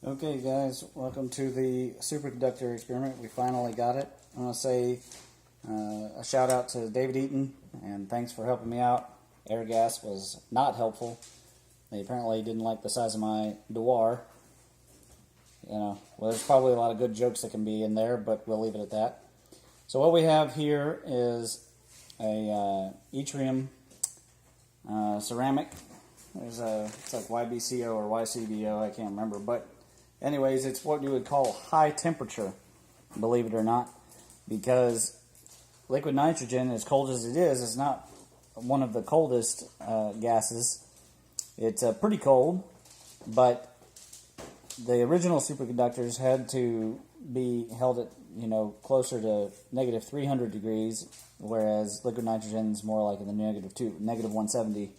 Okay guys, welcome to the superconductor experiment. We finally got it. I want to say a shout out to David Eaton and thanks for helping me out. Air gas was not helpful. They apparently didn't like the size of my door. Well, there's probably a lot of good jokes that can be in there, but we'll leave it at that. So what we have here is a yttrium ceramic. It's like YBCO or YCBO, I can't remember, but anyways, it's what you would call high temperature, believe it or not, because liquid nitrogen, as cold as it is not one of the coldest gases. It's pretty cold, but the original superconductors had to be held at, closer to negative 300 degrees, whereas liquid nitrogen is more like in the negative 170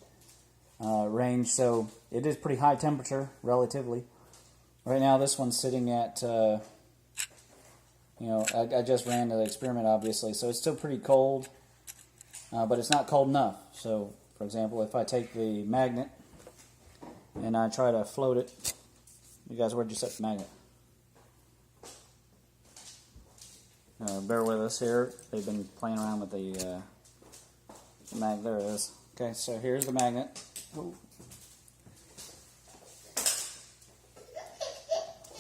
range, so it is pretty high temperature, relatively. Right now, this one's sitting at, I just ran the experiment, obviously, so it's still pretty cold, but it's not cold enough. So, for example, if I take the magnet and I try to float it, you guys, where'd you set the magnet? Bear with us here. They've been playing around with the mag. There it is. Okay, so here's the magnet. Ooh.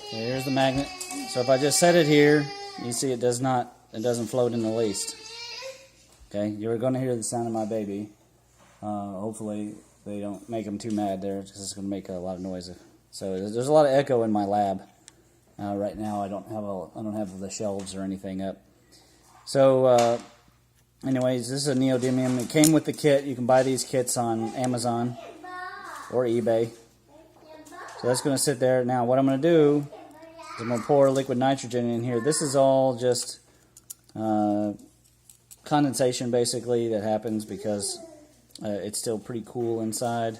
Here's the magnet. So if I just set it here, you see it doesn't float in the least. Okay, you're going to hear the sound of my baby. Hopefully they don't make them too mad there, because it's going to make a lot of noise. So there's a lot of echo in my lab. Right now I don't have the shelves or anything up. So anyways, this is a neodymium. It came with the kit. You can buy these kits on Amazon or eBay. So that's going to sit there. Now what I'm going to do is I'm going to pour liquid nitrogen in here. This is all just condensation, basically, that happens because it's still pretty cool inside.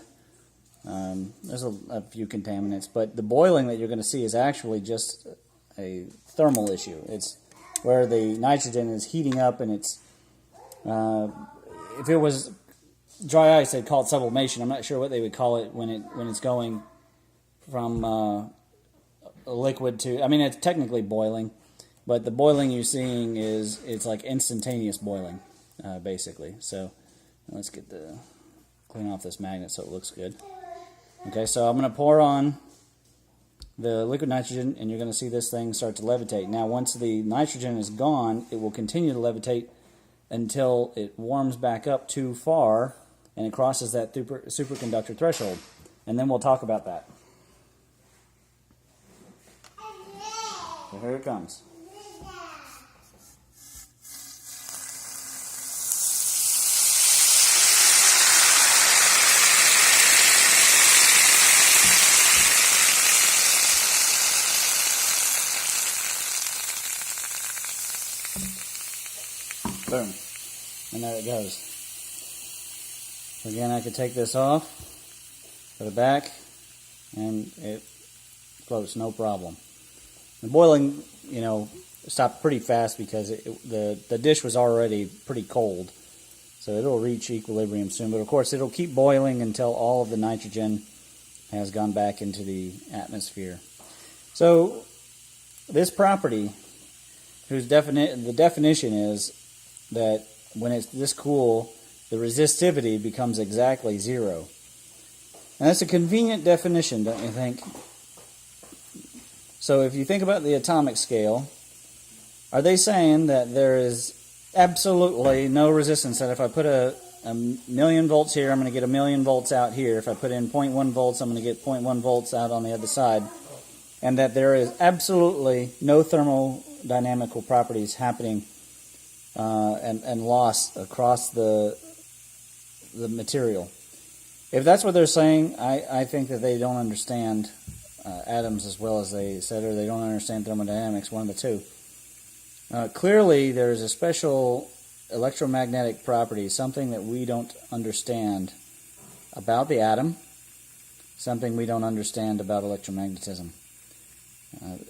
There's a few contaminants, but the boiling that you're going to see is actually just a thermal issue. It's where the nitrogen is heating up, and it's if it was dry ice, they'd call it sublimation. I'm not sure what they would call it when it's going from a liquid to, it's technically boiling, but the boiling you're seeing it's like instantaneous boiling, basically. So let's clean off this magnet so it looks good. Okay, so I'm going to pour on the liquid nitrogen, and you're going to see this thing start to levitate. Now, once the nitrogen is gone, it will continue to levitate until it warms back up too far and it crosses that superconductor threshold. And then we'll talk about that. So here it comes. Boom. And there it goes. So again, I could take this off, put it back, and it floats no problem. The boiling, stopped pretty fast because the dish was already pretty cold. So it'll reach equilibrium soon. But of course, it'll keep boiling until all of the nitrogen has gone back into the atmosphere. So this property, the definition is that when it's this cool, the resistivity becomes exactly zero. And that's a convenient definition, don't you think? So if you think about the atomic scale, are they saying that there is absolutely no resistance, that if I put a million volts here, I'm going to get a million volts out here. If I put in 0.1 volts, I'm going to get 0.1 volts out on the other side. And that there is absolutely no thermodynamical properties happening and loss across the material. If that's what they're saying, I think that they don't understand atoms as well as they said, or they don't understand thermodynamics, one of the two. Clearly, there is a special electromagnetic property, something that we don't understand about the atom, something we don't understand about electromagnetism.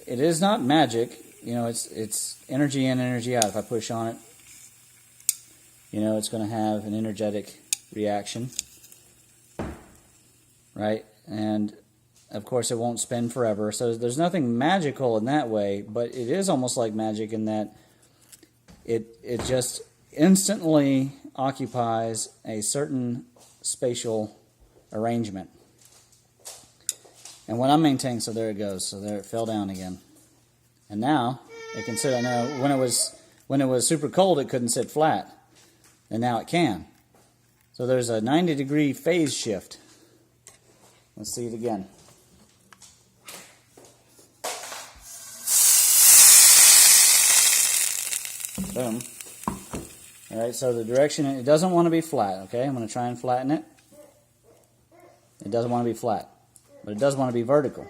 It is not magic. It's energy in, energy out. If I push on it, it's going to have an energetic reaction, right? And of course, it won't spin forever. So there's nothing magical in that way, but it is almost like magic in that it just instantly occupies a certain spatial arrangement. And what I'm maintaining, so there it goes. So there it fell down again. And now it can sit. Now when it was super cold, it couldn't sit flat, and now it can. So there's a 90-degree phase shift. Let's see it again. Boom. All right, so the direction, it doesn't want to be flat, okay? I'm going to try and flatten it. It doesn't want to be flat, but it does want to be vertical.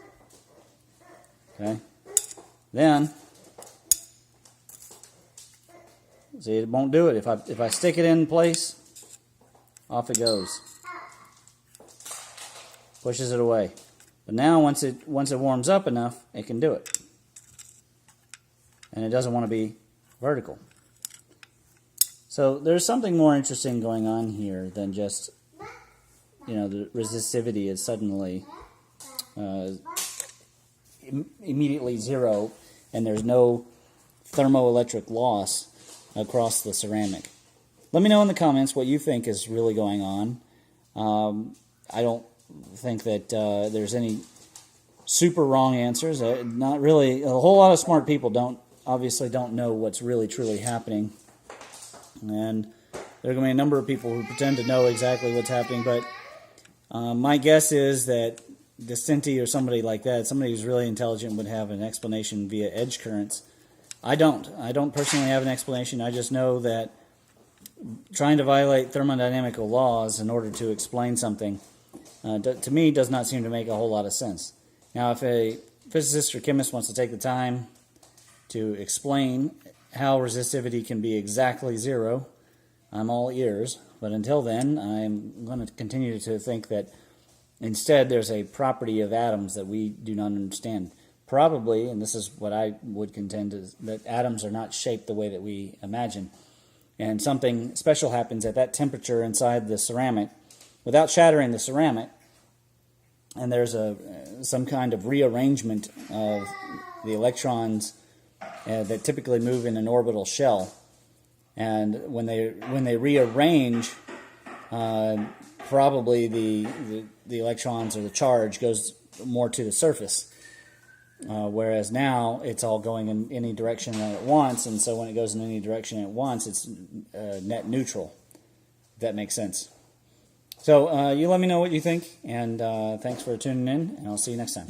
Okay? Then, see, it won't do it. If I stick it in place, off it goes. Pushes it away. But now once it warms up enough, it can do it. And it doesn't want to be vertical. So there's something more interesting going on here than just, the resistivity is suddenly immediately zero, and there's no thermoelectric loss across the ceramic. Let me know in the comments what you think is really going on. I don't think that there's any super wrong answers. Not really. A whole lot of smart people obviously don't know what's really truly happening. And there are going to be a number of people who pretend to know exactly what's happening, but my guess is that Distinti or somebody like that, somebody who's really intelligent, would have an explanation via edge currents. I don't personally have an explanation. I just know that trying to violate thermodynamical laws in order to explain something, to me, does not seem to make a whole lot of sense. Now, if a physicist or chemist wants to take the time to explain how resistivity can be exactly zero, I'm all ears. But until then, I'm going to continue to think that instead there's a property of atoms that we do not understand. Probably, and this is what I would contend, is that atoms are not shaped the way that we imagine. And something special happens at that temperature inside the ceramic without shattering the ceramic. And there's some kind of rearrangement of the electrons that typically move in an orbital shell, and when they rearrange, probably the electrons or the charge goes more to the surface, whereas now it's all going in any direction at once, and so when it goes in any direction at once, it's net neutral. If that makes sense. So you let me know what you think, and thanks for tuning in, and I'll see you next time.